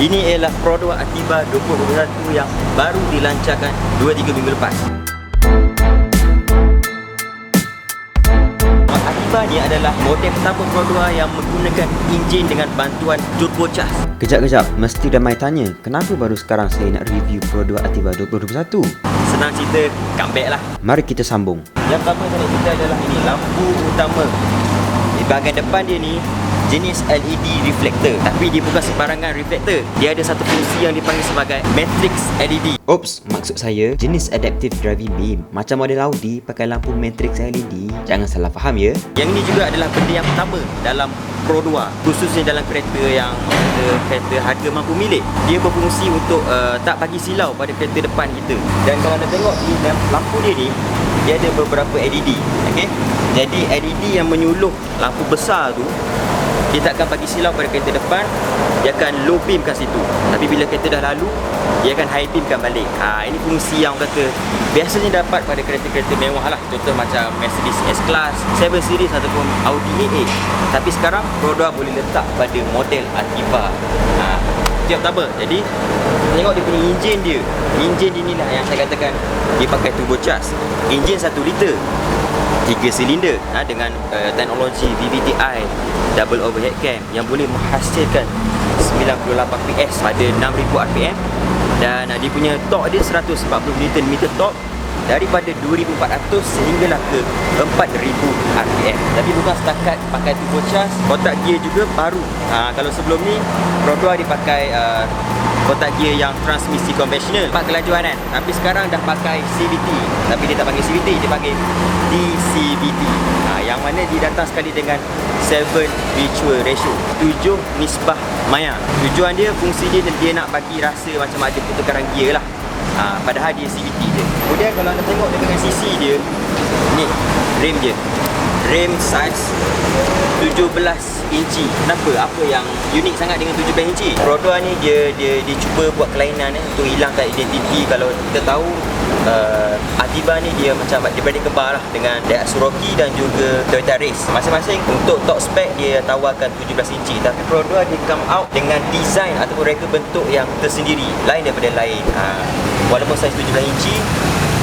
Ini ialah Pro 2 Atiba 2021 yang baru dilancarkan 2-3 minggu lepas. Atiba ni adalah model pertama Pro 2 yang menggunakan enjin dengan bantuan turbocharge. Kejap, mesti ramai tanya, kenapa baru sekarang saya nak review Pro 2 Atiba 2021? Senang cerita, comeback lah. Mari kita sambung. Yang pertama saya nak cerita adalah ini, lampu utama. Di bahagian depan dia ni jenis LED reflector, tapi dia bukan sembarangan reflector. Dia ada satu fungsi yang dipanggil sebagai matrix LED. Oops, maksud saya jenis adaptive driving beam. Macam model Audi pakai lampu matrix LED. Jangan salah faham ya. Yang ini juga adalah benda yang pertama dalam Pro 2, khususnya dalam kereta yang kereta harga mampu milik. Dia berfungsi untuk tak bagi silau pada kereta depan kita. Dan kalau anda tengok di lampu dia ni, dia ada beberapa LED. Okey. Jadi LED yang menyuluh lampu besar tu, dia tak akan bagi silau pada kereta depan. Dia akan low beam kat situ. Tapi bila kereta dah lalu, dia akan high beam kan balik. Ini fungsi yang kata biasanya dapat pada kereta-kereta mewah lah. Contoh macam Mercedes S-Class, 7 Series ataupun Audi A8. Tapi sekarang Pro 2 boleh letak pada model Atiba. Itu yang pertama. Jadi tengok dia punya enjin dia. Enjin inilah yang saya katakan dia pakai turbocharge. Enjin 1 liter, 3 silinder dengan teknologi VVT-i double overhead cam yang boleh menghasilkan 98 PS pada 6000 RPM. Dan dia punya torque dia 140 Nm torque daripada 2400 sehinggalah ke 4000 RPM. Tapi bukan setakat pakai turbocharge, kotak gear juga baru. Kalau sebelum ni Pro 2 dia pakai kotak gear yang transmisi konvensional 4 kelajuan kan. Tapi sekarang dah pakai CVT. Tapi dia tak panggil CVT, dia panggil DCVT. Yang mana dia datang sekali dengan 7 virtual ratio, 7 nisbah maya. Tujuan dia, fungsi dia nak bagi rasa macam ada pertukaran gear lah. Padahal dia CVT je. Kemudian kalau anda tengok dengan sisi dia, ni rim dia, rim size 17 inci. Kenapa? Apa yang unik sangat dengan 17 inci? Pro 2 ni dia cuba buat kelainan untuk hilangkan identiti. Kalau kita tahu Atiba ni dia macam dia beradik kembar lah dengan Daihatsu Rocky dan juga Toyota Race. Masing-masing untuk top spec dia tawarkan 17 inci. Tapi Pro 2 dia come out dengan design ataupun reka bentuk yang tersendiri, lain daripada lain. Walaupun saiz 17 inci,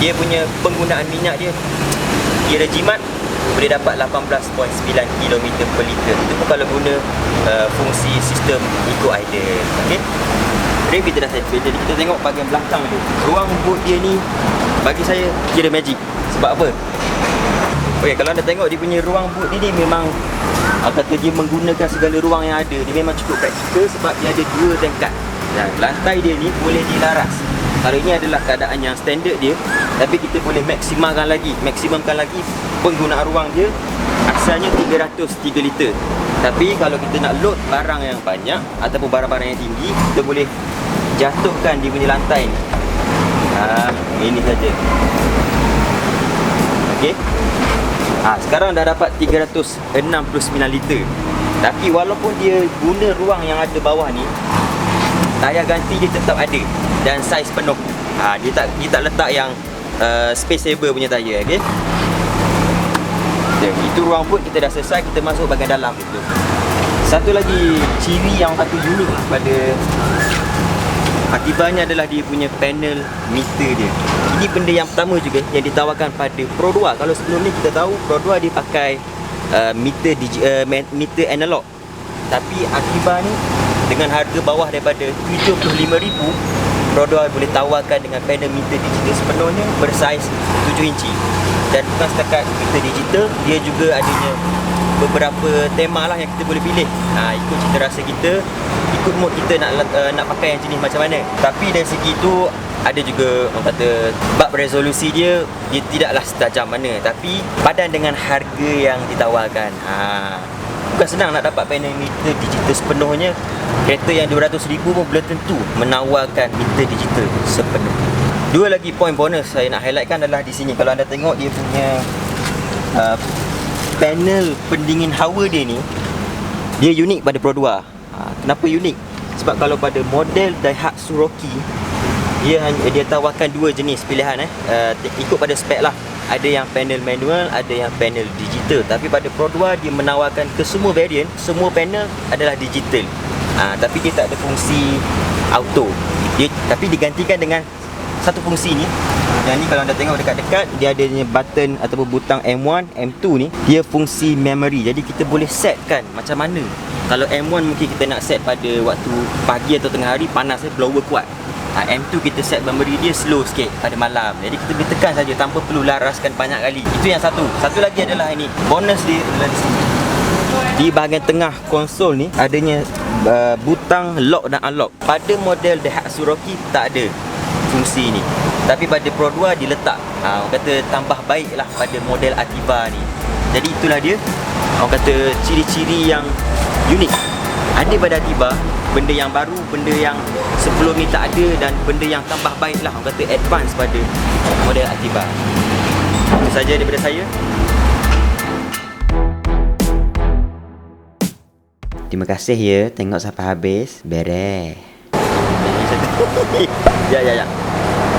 dia punya penggunaan minyak dia jimat boleh dapat 18.9 km per liter. Itu pun kalau guna fungsi sistem Eco Idle. Okey. Rim kita dah settle. Jadi kita tengok bahagian belakang tu. Ruang boot dia ni bagi saya kira magic. Sebab apa? Okey, kalau anda tengok dia punya ruang boot ni memang kata dia menggunakan segala ruang yang ada. Dia memang cukup praktikal sebab dia ada 2 tingkat. Dan lantai dia ni boleh dilaras. Kalau ini adalah keadaan yang standard dia, tapi kita boleh maksimumkan lagi penggunaan ruang dia. Asalnya 303 liter. Tapi kalau kita nak load barang yang banyak ataupun barang-barang yang tinggi, kita boleh jatuhkan dia punya lantai ni. Ini saja. Okey. Sekarang dah dapat 369 liter. Tapi walaupun dia guna ruang yang ada bawah ni, tayar ganti dia tetap ada dan saiz penuh. Dia tak letak yang space saver punya tayar. Okey. Itu ruang boot kita dah selesai. Kita masuk bahagian dalam itu. Satu lagi ciri yang satu unik pada Atiba ni adalah dia punya panel meter dia. Ini benda yang pertama juga yang ditawarkan pada Pro 2. Kalau sebelum ni kita tahu Pro 2 dia pakai meter analog. Tapi Atiba ni dengan harga bawah daripada 75,000, Pro 2 boleh tawarkan dengan panel meter digital sepenuhnya bersaiz 7 inci. Dan bukan setakat meter digital, dia juga adanya beberapa tema lah yang kita boleh pilih. Ikut cita rasa kita, ikut mood kita nak pakai yang jenis macam mana. Tapi dari segi itu ada juga orang kata bab resolusi dia tidaklah setajam mana, tapi padan dengan harga yang ditawarkan. Bukan senang nak dapat panel meter digital sepenuhnya. Kereta yang 200,000 pun belum tentu menawarkan meter digital sepenuh. Dua lagi poin bonus saya nak highlightkan adalah di sini. Kalau anda tengok dia punya panel pendingin hawa dia ni, dia unik pada Pro 2. Kenapa unik? Sebab kalau pada model Daihatsu Rocky, dia tawarkan 2 jenis pilihan ikut pada spek lah. Ada yang panel manual, ada yang panel digital. Tapi pada Pro 2 dia menawarkan ke semua variant, semua panel adalah digital. Tapi dia tak ada fungsi auto. Tapi digantikan dengan satu fungsi ni. Yang ni kalau anda tengok dekat-dekat, dia adanya button ataupun butang M1, M2 ni, dia fungsi memory. Jadi kita boleh setkan macam mana. Kalau M1 mungkin kita nak set pada waktu pagi atau tengah hari, panas, blower kuat. M2 kita set memory dia slow sikit pada malam. Jadi kita boleh tekan saja tanpa perlu laraskan banyak kali. Itu yang satu. Satu lagi adalah ini. Bonus dia adalah di sini. Di bahagian tengah konsol ni adanya butang lock dan unlock. Pada model Daihatsu Rocky tak ada fungsi ni. Tapi pada Pro 2 diletak. Orang kata tambah baiklah pada model Ativa ni. Jadi itulah dia. Orang kata ciri-ciri yang unik ada pada Ativa. Benda yang baru, benda yang sebelum ni tak ada, dan benda yang tambah baik lah, orang kata advance pada model Ativa. Itu saja daripada saya. Terima kasih ya tengok sampai habis. Beres. Ya.